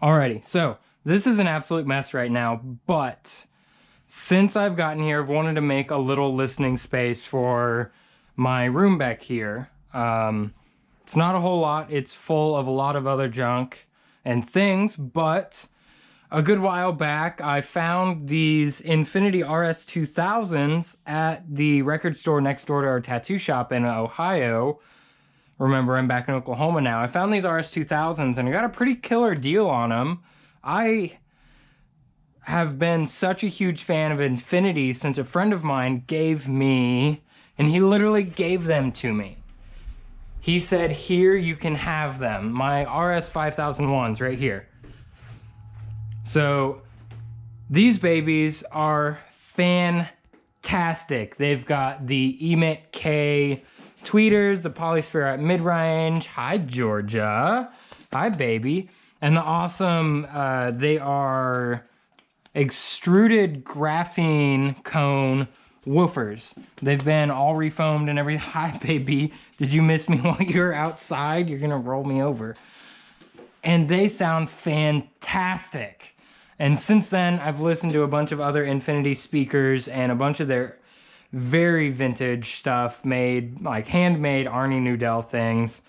Alrighty, so this is an absolute mess right now, but since I've gotten here, I've wanted to make a little listening space for my room back here. It's not a whole lot. It's full of a lot of other junk and things, but a good while back, I found these Infinity RS-2000s at the record store next door to our tattoo shop in Ohio. Remember, I'm back in Oklahoma now. I found these RS-2000s and I got a pretty killer deal on them. I have been such a huge fan of Infinity since a friend of mine gave me, and he literally gave them to me. He said, here, you can have them. My RS-5001s right here. So these babies are fantastic. They've got the Emit K tweeters, the polysphere at mid-range. Hi, Georgia. Hi, baby. And the awesome, they are extruded graphene cone woofers. They've been all refoamed and everything. Hi, baby. Did you miss me while you were outside? You're gonna roll me over. And they sound fantastic. And since then, I've listened to a bunch of other Infinity speakers and a bunch of their very vintage stuff made, like handmade Arnie Nudell things.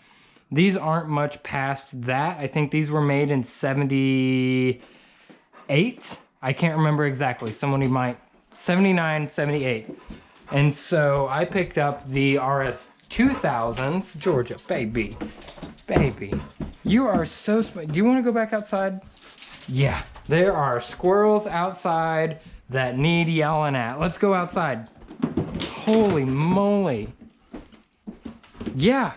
These aren't much past that. I think these were made in 78. I can't remember exactly. Somebody might, 79, 78. And so I picked up the RS-2000s. Georgia, baby, baby. You are so smart. Do you want to go back outside? Yeah, there are squirrels outside that need yelling at. Let's go outside. Holy moly. Yeah.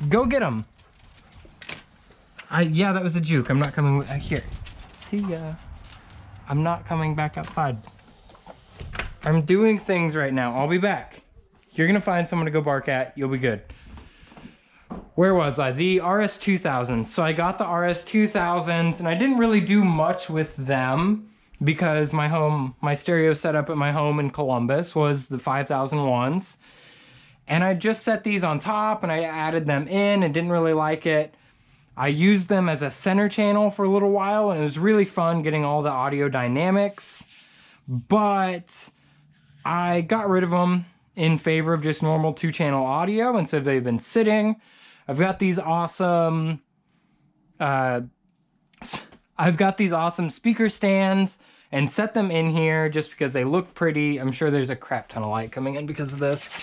Go get them. Yeah, that was a juke. I'm not coming here. See ya. I'm not coming back outside. I'm doing things right now. I'll be back. You're gonna find someone to go bark at. You'll be good. Where was I? The RS-2000s. So I got the RS-2000s and I didn't really do much with them because my stereo setup at my home in Columbus was the 5001s. And I just set these on top and I added them in and didn't really like it. I used them as a center channel for a little while and it was really fun getting all the audio dynamics. But I got rid of them in favor of just normal 2-channel audio, and so they've been sitting. I've got these awesome speaker stands and set them in here just because they look pretty. I'm sure there's a crap ton of light coming in because of this.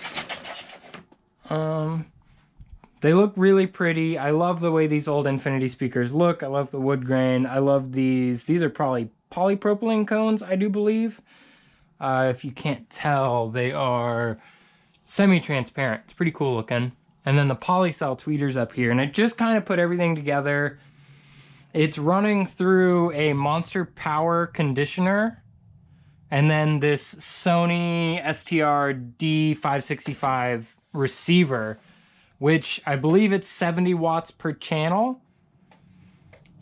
They look really pretty. I love the way these old Infinity speakers look. I love the wood grain. I love these. These are probably polypropylene cones, I do believe. If you can't tell, they are semi-transparent. It's pretty cool looking. And then the polycell tweeters up here. And I just kind of put everything together. It's running through a Monster Power conditioner. And then this Sony STR D565 receiver, which I believe it's 70 watts per channel.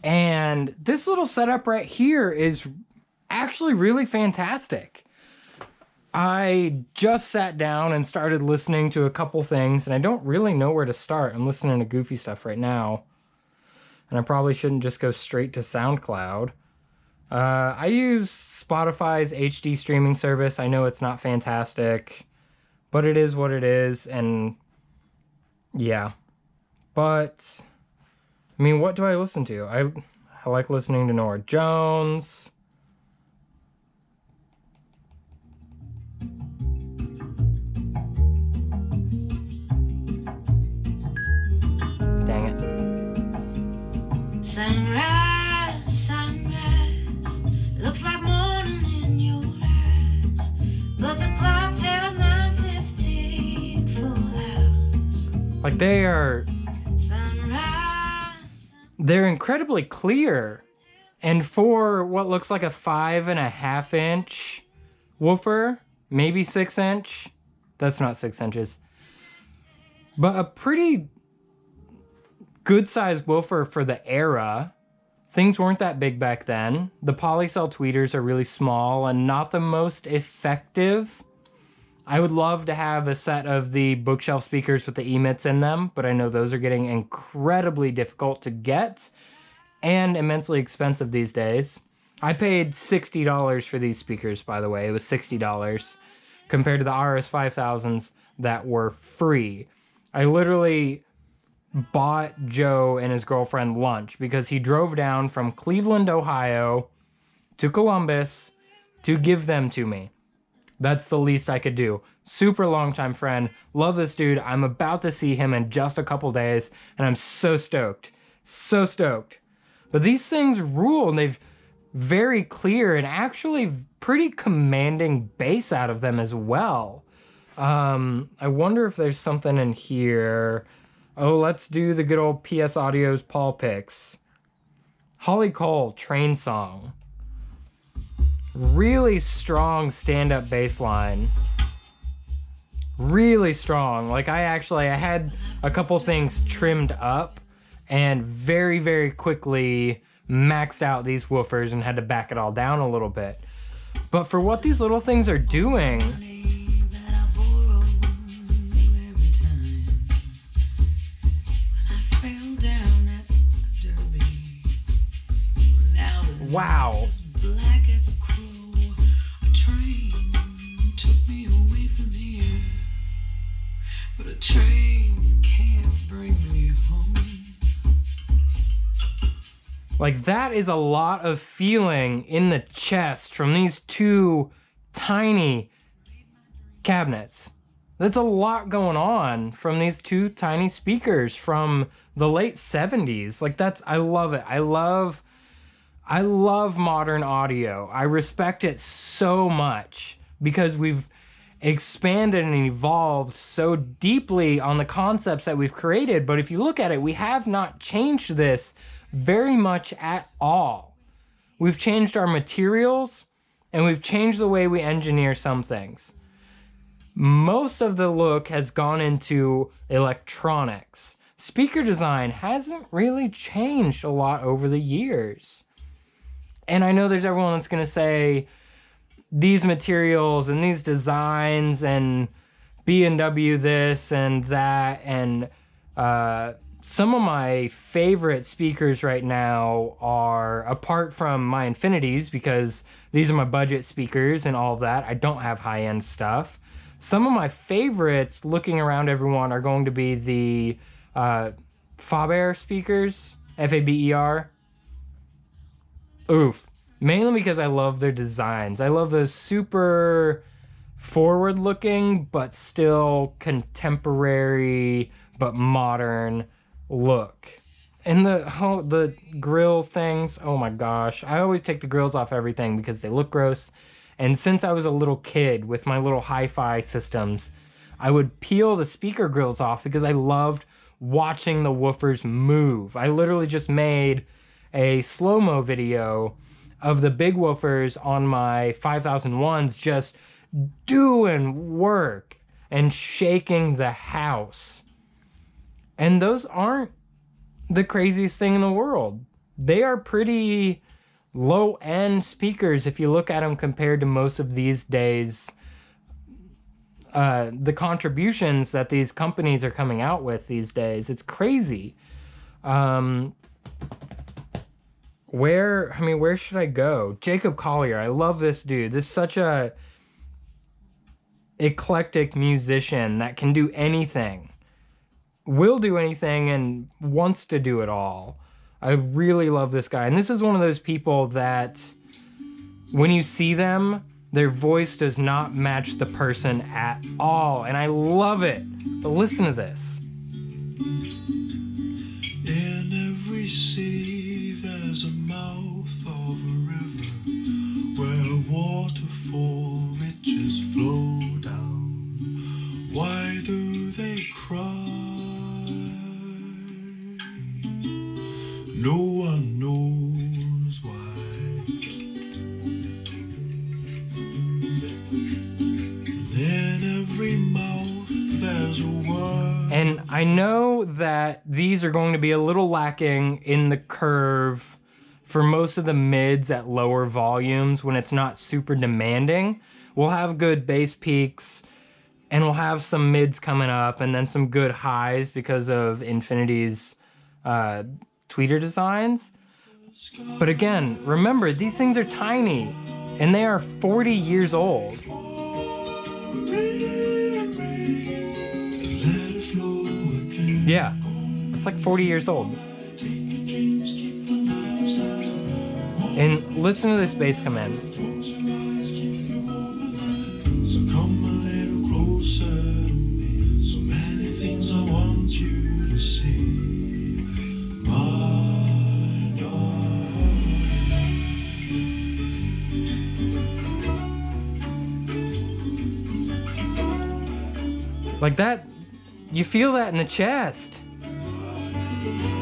And this little setup right here is actually really fantastic. I just sat down and started listening to a couple things, and I don't really know where to start. I'm listening to goofy stuff right now, and I probably shouldn't just go straight to SoundCloud. I use Spotify's HD streaming service. I know it's not fantastic, but it is what it is, and yeah. But, I mean, what do I listen to? I like listening to Norah Jones. Dang it. Sunrise, sunrise, looks like morning in your eyes, but the clock's here at 9:15 full hours. Like they're incredibly clear, and for what looks like a 5.5 inch woofer, maybe 6 inch, that's not 6 inches, but a pretty good sized woofer for the era. Things weren't that big back then. The polycell tweeters are really small and not the most effective. I would love to have a set of the bookshelf speakers with the emits in them, but I know those are getting incredibly difficult to get. and immensely expensive these days. I paid $60 for these speakers, by the way. It was $60 compared to the RS-2000s that were free. I literally bought Joe and his girlfriend lunch because he drove down from Cleveland, Ohio to Columbus to give them to me. That's the least I could do. Super long time friend. Love this dude. I'm about to see him in just a couple days, and I'm so stoked. So stoked. But these things rule, and they've very clear and actually pretty commanding bass out of them as well. I wonder if there's something in here. Oh, let's do the good old PS Audio's Paul picks. Holly Cole, Train Song. Really strong stand-up bass line. Really strong. Like I had a couple things trimmed up and very, very quickly maxed out these woofers and had to back it all down a little bit. But for what these little things are doing, wow. But a train can't bring me home. Like that is a lot of feeling in the chest from these two tiny cabinets. That's a lot going on from these two tiny speakers from the late 70s. Like I love it. I love modern audio. I respect it so much because we've expanded and evolved so deeply on the concepts that we've created. But if you look at it, we have not changed this very much at all. We've changed our materials and we've changed the way we engineer some things. Most of the look has gone into electronics. Speaker design hasn't really changed a lot over the years. And I know there's everyone that's going to say these materials and these designs and B&W this and that, and some of my favorite speakers right now are, apart from my Infinities, because these are my budget speakers and all of that, I don't have high-end stuff. Some of my favorites, looking around everyone, are going to be the Faber speakers, Faber. Oof. Mainly because I love their designs. I love those super forward-looking, but still contemporary, but modern look. And the grill things, oh my gosh. I always take the grills off everything because they look gross. And since I was a little kid with my little hi-fi systems, I would peel the speaker grills off because I loved watching the woofers move. I literally just made a slow-mo video of the big woofers on my 5001s just doing work and shaking the house. And those aren't the craziest thing in the world. They are pretty low-end speakers if you look at them compared to most of these days. The contributions that these companies are coming out with these days, it's crazy. Where should I go? Jacob Collier, I love this dude. This is such a eclectic musician that can do anything. Will do anything and wants to do it all. I really love this guy. And this is one of those people that when you see them, their voice does not match the person at all. And I love it. But listen to this. In every sea there's a mouth of a river where waterfall riches flow down. Why do they cry? No one knows why. In every mouth there's a word. And I know that these are going to be a little lacking in the curve for most of the mids at lower volumes when it's not super demanding. We'll have good bass peaks and we'll have some mids coming up and then some good highs because of Infinity's tweeter designs. But again, remember, these things are tiny, and they are 40 years old. Yeah, it's like 40 years old. And listen to this bass come in. So come a little closer to me. So many things I want you to see. My darling. Like that, you feel that in the chest.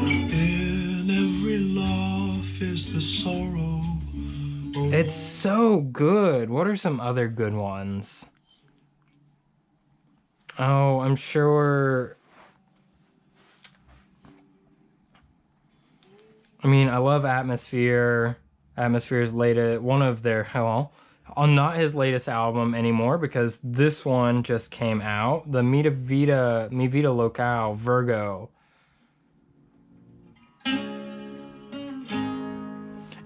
In every laugh is the sorrow. It's so good. What are some other good ones? Oh, I'm sure. I mean, I love Atmosphere. Atmosphere's latest, one of their, well, on not his latest album anymore because this one just came out. The Mi Vida Local, Virgo.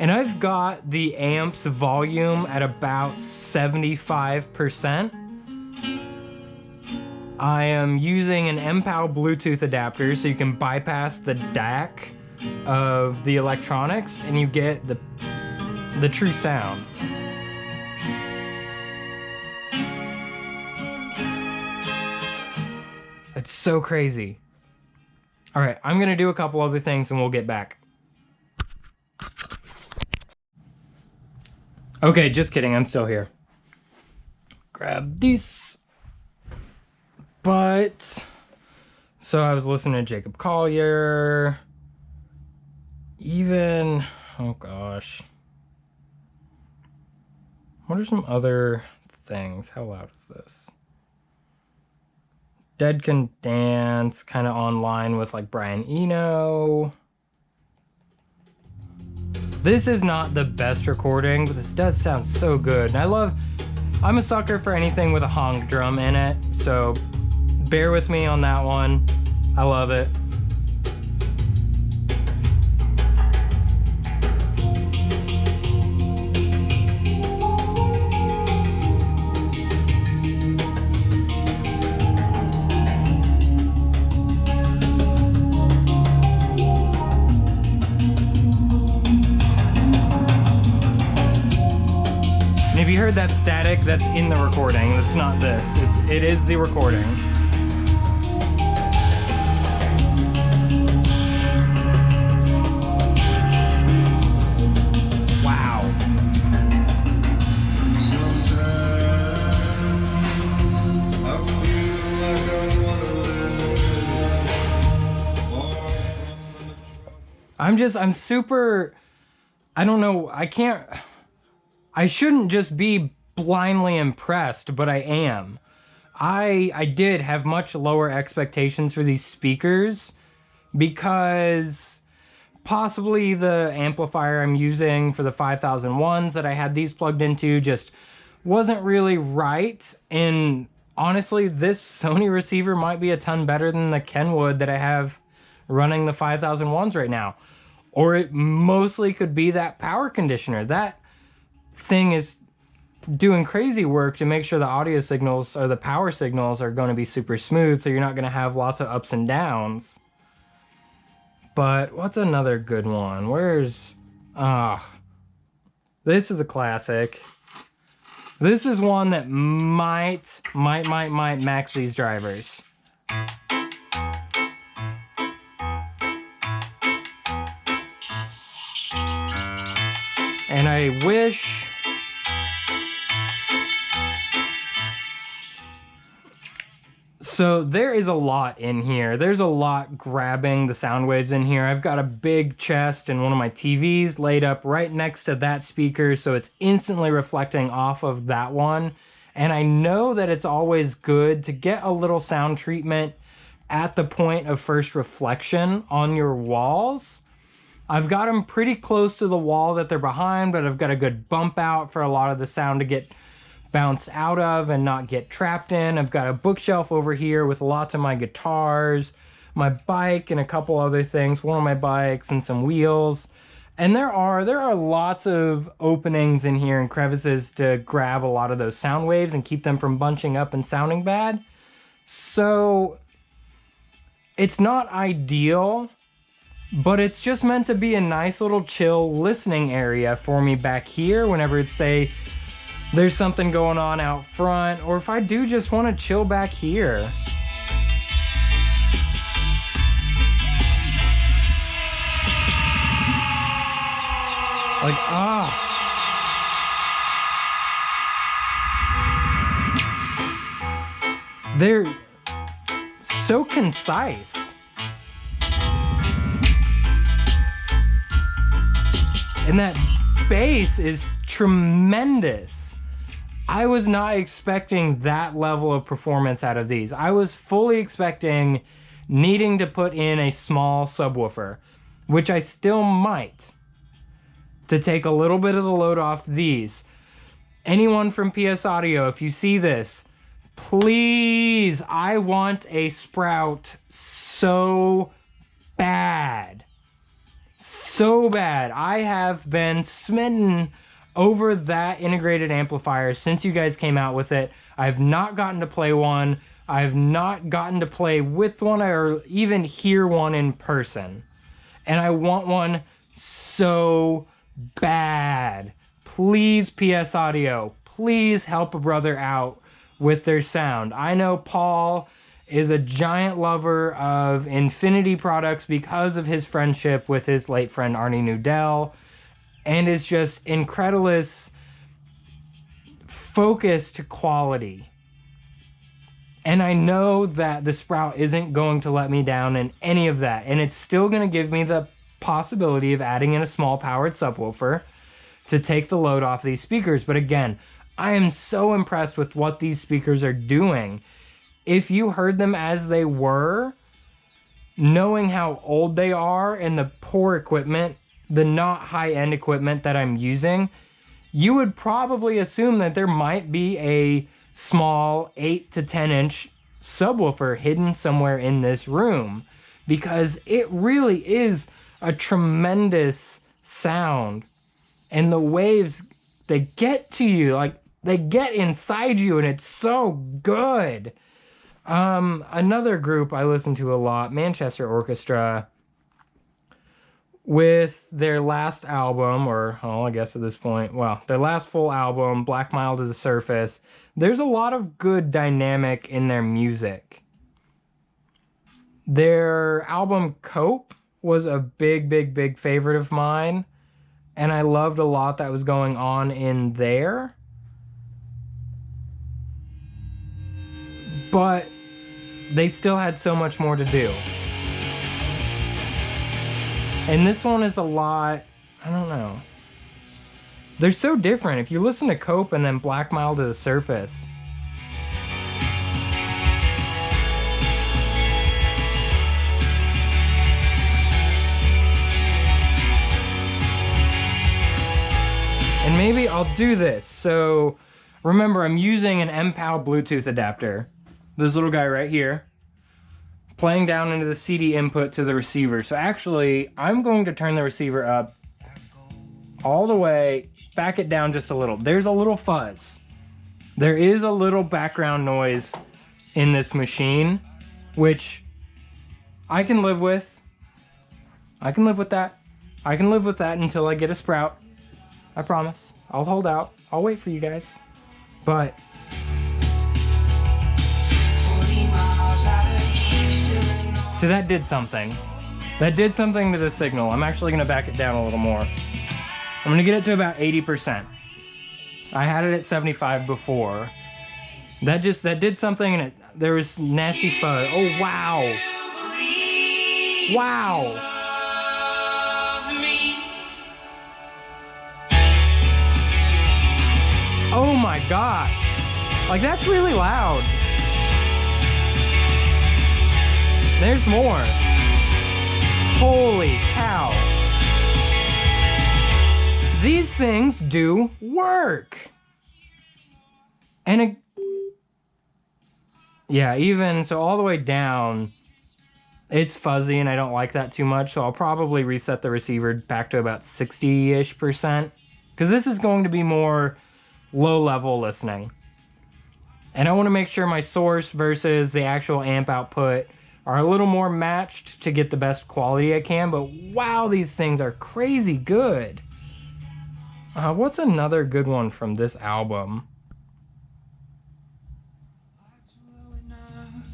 And I've got the amp's volume at about 75%. I am using an MPAL Bluetooth adapter so you can bypass the DAC of the electronics and you get the true sound. It's so crazy. All right, I'm gonna do a couple other things and we'll get back. Okay, just kidding, I'm still here. Grab these. But, so I was listening to Jacob Collier. Even, oh gosh. What are some other things? How loud is this? Dead Can Dance, kind of online with like Brian Eno. This is not the best recording, but this does sound so good. And I'm a sucker for anything with a honk drum in it, so bear with me on that one. I love it. And if you heard that static, that's in the recording. That's not this. It is the recording. Wow. I'm super, I don't know, I shouldn't just be blindly impressed, but I am. I did have much lower expectations for these speakers because possibly the amplifier I'm using for the 5001s that I had these plugged into just wasn't really right. And honestly, this Sony receiver might be a ton better than the Kenwood that I have running the 5001s right now. Or it mostly could be that power conditioner. That thing is doing crazy work to make sure the audio signals or the power signals are going to be super smooth, so you're not going to have lots of ups and downs. But what's another good one? This is a classic. This is one that might max these drivers. And I wish so there is a lot in here. There's a lot grabbing the sound waves in here. I've got a big chest and one of my TVs laid up right next to that speaker, so it's instantly reflecting off of that one. And I know that it's always good to get a little sound treatment at the point of first reflection on your walls. I've got them pretty close to the wall that they're behind, but I've got a good bump out for a lot of the sound to get bounced out of and not get trapped in. I've got a bookshelf over here with lots of my guitars, my bike, and a couple other things. One of my bikes and some wheels. And there are lots of openings in here and crevices to grab a lot of those sound waves and keep them from bunching up and sounding bad. So it's not ideal, but it's just meant to be a nice little chill listening area for me back here whenever it's, say, there's something going on out front, or if I do just want to chill back here. Like, they're so concise. And that bass is tremendous. I was not expecting that level of performance out of these. I was fully expecting needing to put in a small subwoofer, which I still might, to take a little bit of the load off these. Anyone from PS Audio, if you see this, please, I want a Sprout so bad. So bad. I have been smitten over that integrated amplifier since you guys came out with it. I've not gotten to play one. I've not gotten to play with one or even hear one in person. And I want one so bad. Please, PS Audio, please help a brother out with their sound. I know Paul is a giant lover of Infinity products because of his friendship with his late friend Arnie Nudell, and is just incredulous focused quality. And I know that the Sprout isn't going to let me down in any of that, and it's still going to give me the possibility of adding in a small powered subwoofer to take the load off these speakers. But again, I am so impressed with what these speakers are doing. If you heard them as they were, knowing how old they are and the poor equipment, the not high-end equipment that I'm using, you would probably assume that there might be a small 8 to 10 inch subwoofer hidden somewhere in this room, because it really is a tremendous sound. And the waves, they get to you, like they get inside you, and it's so good. Another group I listen to a lot, Manchester Orchestra, with their last album, or I guess at this point, well, their last full album, Black Mile to the Surface, there's a lot of good dynamic in their music. Their album Cope was a big favorite of mine, and I loved a lot that was going on in there. But they still had so much more to do. And this one is a lot, I don't know. They're so different. If you listen to Cope and then Black Mile to the Surface, and maybe I'll do this. So remember, I'm using an MPAL Bluetooth adapter. This little guy right here, playing down into the CD input to the receiver. So actually, I'm going to turn the receiver up all the way, back it down just a little. There's a little fuzz. There is a little background noise in this machine, which I can live with. I can live with that. I can live with that until I get a Sprout. I promise. I'll hold out. I'll wait for you guys. But so that did something. That did something to the signal. I'm actually going to back it down a little more. I'm going to get it to about 80%. I had it at 75 before. That did something, and there was nasty fuzz. Oh, wow. Wow. Oh my gosh. Like, that's really loud. There's more. Holy cow. These things do work. And yeah, even so all the way down, It's fuzzy and I don't like that too much, so I'll probably reset the receiver back to about 60-ish%. Because this is going to be more low-level listening. And I want to make sure my source versus the actual amp output are a little more matched to get the best quality I can. But wow, these things are crazy good. What's another good one from this album?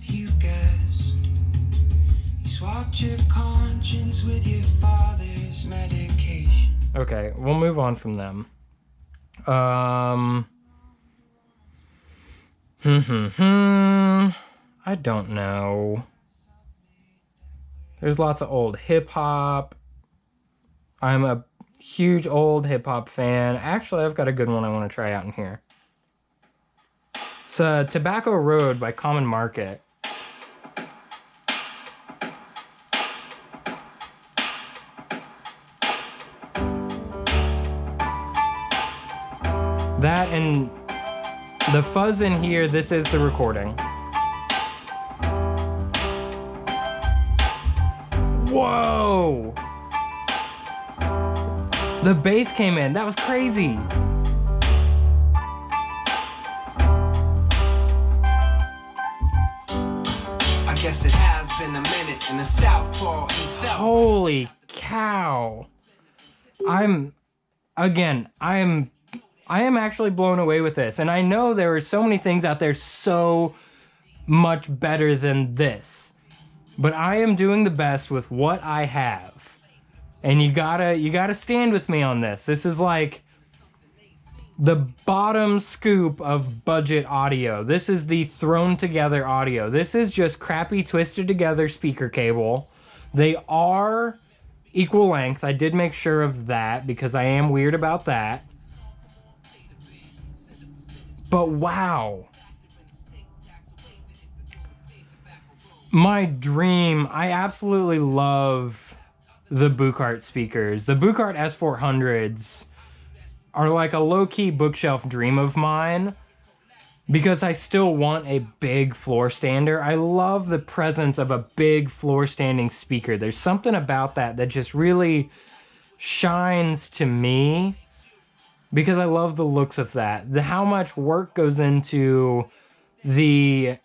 You guessed. You swapped your conscience with your father's medication. Okay, we'll move on from them. I don't know. There's lots of old hip-hop. I'm a huge old hip-hop fan. Actually, I've got a good one I want to try out in here. It's Tobacco Road by Common Market. That and the fuzz in here, this is the recording. Whoa! The bass came in, that was crazy. I guess it has been a minute in the Southpaw ain't felt. Holy cow. I am actually blown away with this. And I know there are so many things out there so much better than this. But I am doing the best with what I have. And you gotta stand with me on this. This is like the bottom scoop of budget audio. This is the thrown together audio. This is just crappy twisted together speaker cable. They are equal length. I did make sure of that because I am weird about that. But wow. My dream, I absolutely love the Buchart speakers. The Buchart S400s are like a low-key bookshelf dream of mine because I still want a big floor stander. I love the presence of a big floor standing speaker. There's something about that that just really shines to me because I love the looks of that. How much work goes into the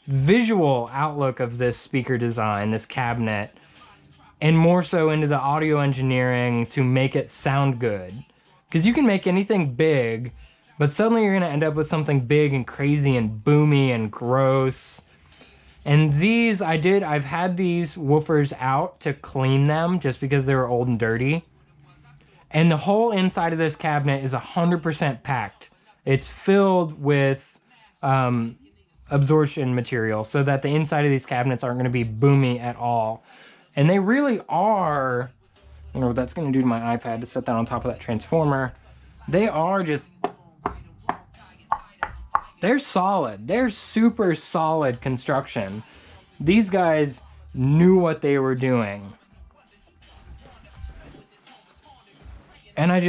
visual outlook of this speaker design, this cabinet, and more so into the audio engineering to make it sound good. Because you can make anything big, but suddenly you're going to end up with something big and crazy and boomy and gross. And these, I've had these woofers out to clean them just because they were old and dirty. And the whole inside of this cabinet is 100% packed. It's filled with absorption material so that the inside of these cabinets aren't going to be boomy at all. And they really are, I don't know what that's going to do to my iPad to set that on top of that transformer. They are just, they're solid. They're super solid construction. These guys knew what they were doing. And I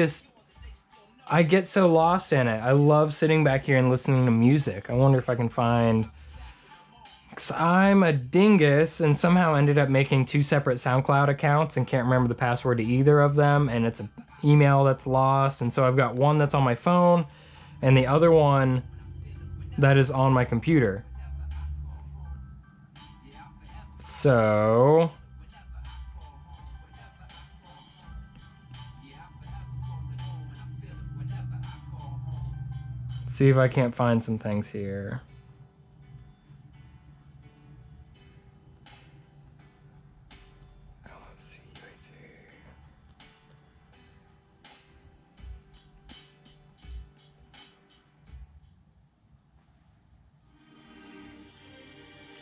get so lost in it. I love sitting back here and listening to music. I wonder if I can find, because I'm a dingus and somehow ended up making 2 separate SoundCloud accounts and can't remember the password to either of them, and it's an email that's lost. And so I've got one that's on my phone and the other one that is on my computer. So see if I can't find some things here.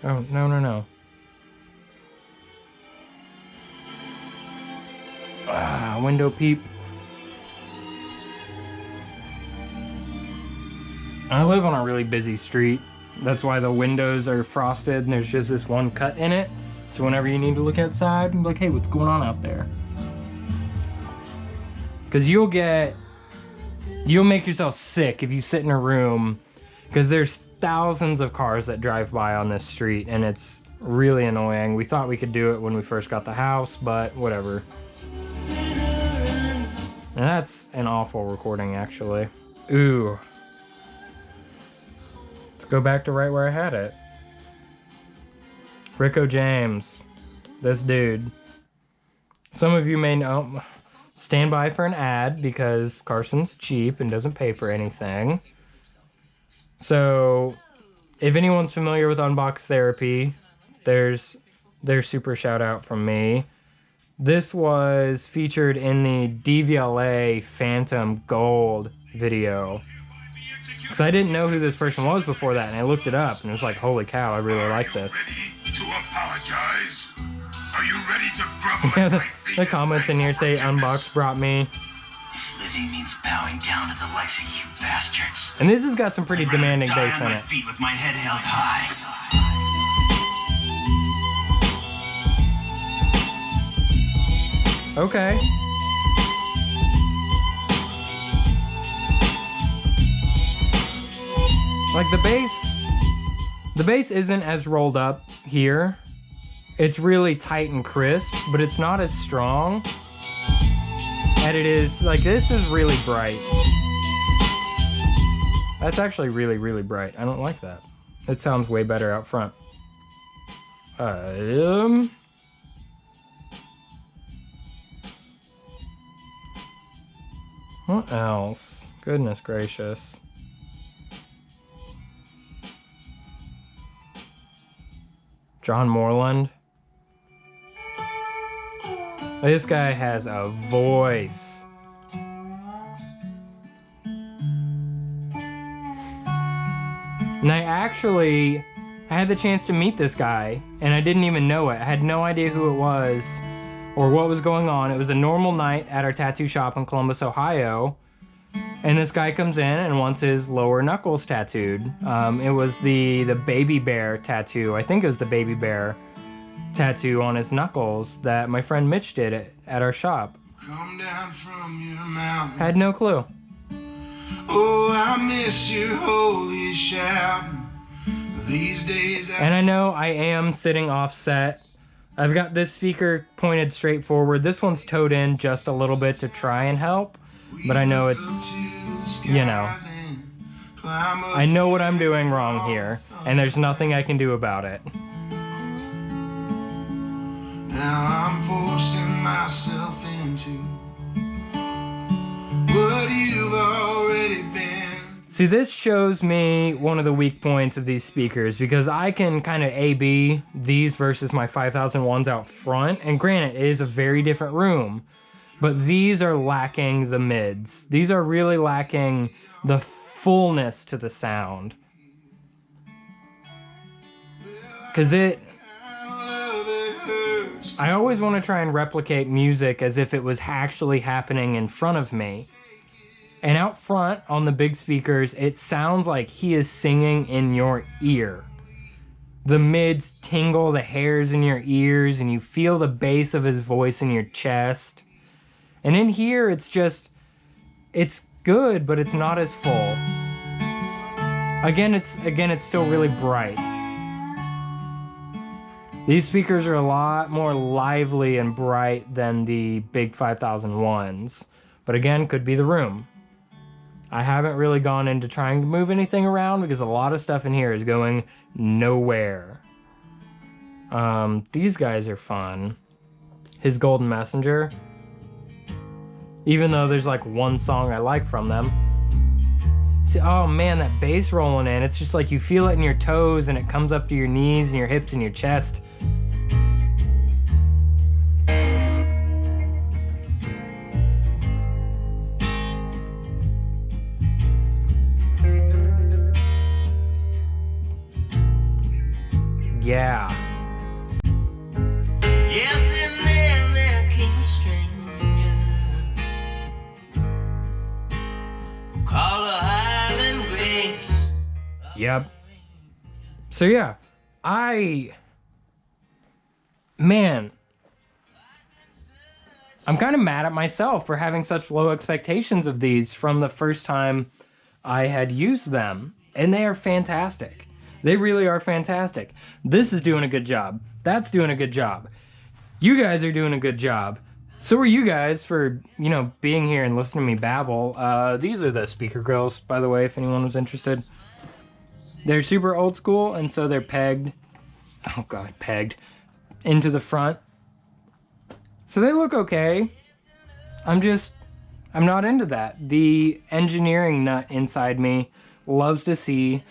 Oh, no. Window peep. I live on a really busy street. That's why the windows are frosted and there's just this one cut in it. So whenever you need to look outside, and be like, hey, what's going on out there? Because you'll make yourself sick if you sit in a room, because there's thousands of cars that drive by on this street, and it's Really annoying. We thought we could do it when we first got the house, but whatever. And that's an awful recording, actually. Ooh. Let's go back to right where I had it. Rico James. This dude. Some of you may know. Stand by for an ad because Carson's cheap and doesn't pay for anything. So, if anyone's familiar with Unbox Therapy, there's their super shout out from me. This was featured in the DVLA Phantom Gold video. Because I didn't know who this person was before that, and I looked it up, and it was like, holy cow, I really like this. Ready to apologize? Are you ready to grovel? The comments in here say Unbox brought me. If living means bowing down to the likes of you bastards. And this has got some pretty demanding die bass on in my it. feet with my head held high. Okay. Like the bass isn't as rolled up here. It's really tight and crisp, but it's not as strong. And it is, like, this is really bright. That's actually really, really bright. I don't like that. It sounds way better out front. What else? Goodness gracious. John Moreland. This guy has a voice. And I had the chance to meet this guy, and I didn't even know it. I had no idea who it was or what was going on. It was a normal night at our tattoo shop in Columbus, Ohio. And this guy comes in and wants his lower knuckles tattooed. It was the baby bear tattoo. I think it was the baby bear tattoo on his knuckles that my friend Mitch did at our shop. Come down from your mountain. Had no clue. Oh, I miss your holy shout. These days And I know I am sitting offset. I've got this speaker pointed straight forward. This one's towed in just a little bit to try and help. But I know it's, you know, I know what I'm doing wrong here, and there's nothing I can do about it. Now I'm forcing myself into what you've already been. See, this shows me one of the weak points of these speakers, because I can kind of A-B these versus my 5000 ones out front, and granted, it is a very different room. But these are lacking the mids. These are really lacking the fullness to the sound. Because I always want to try and replicate music as if it was actually happening in front of me. And out front on the big speakers, it sounds like he is singing in your ear. The mids tingle the hairs in your ears, and you feel the bass of his voice in your chest. And in here, it's good, but it's not as full. Again, it's still really bright. These speakers are a lot more lively and bright than the big 5000 ones. But again, could be the room. I haven't really gone into trying to move anything around because a lot of stuff in here is going nowhere. These guys are fun. His Golden Messenger. Even though there's like one song I like from them. See, oh man, that bass rolling in. It's just like you feel it in your toes and it comes up to your knees and your hips and your chest. Yeah. Yes, and then there came a stranger. Call her Highland Grace. Yep. So yeah, man, I'm kind of mad at myself for having such low expectations of these from the first time I had used them, and they are fantastic. They really are fantastic. This is doing a good job. That's doing a good job. You guys are doing a good job. So are you guys for, you know, being here and listening to me babble. These are the speaker grills, by the way, if anyone was interested. They're super old school, and so they're pegged. Oh god, pegged into the front. So they look okay. I'm not into that. The engineering nut inside me loves to see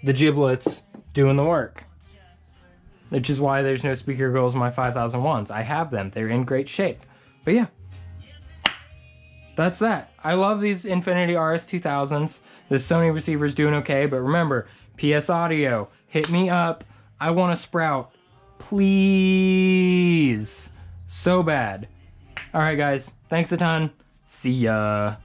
the giblets doing the work. Which is why there's no speaker grills in my 5001s. I have them. They're in great shape. But yeah. That's that. I love these Infinity RS-2000s. The Sony receiver's doing okay, but remember, PS Audio, hit me up. I want a Sprout. Please. So bad. Alright guys, thanks a ton. See ya.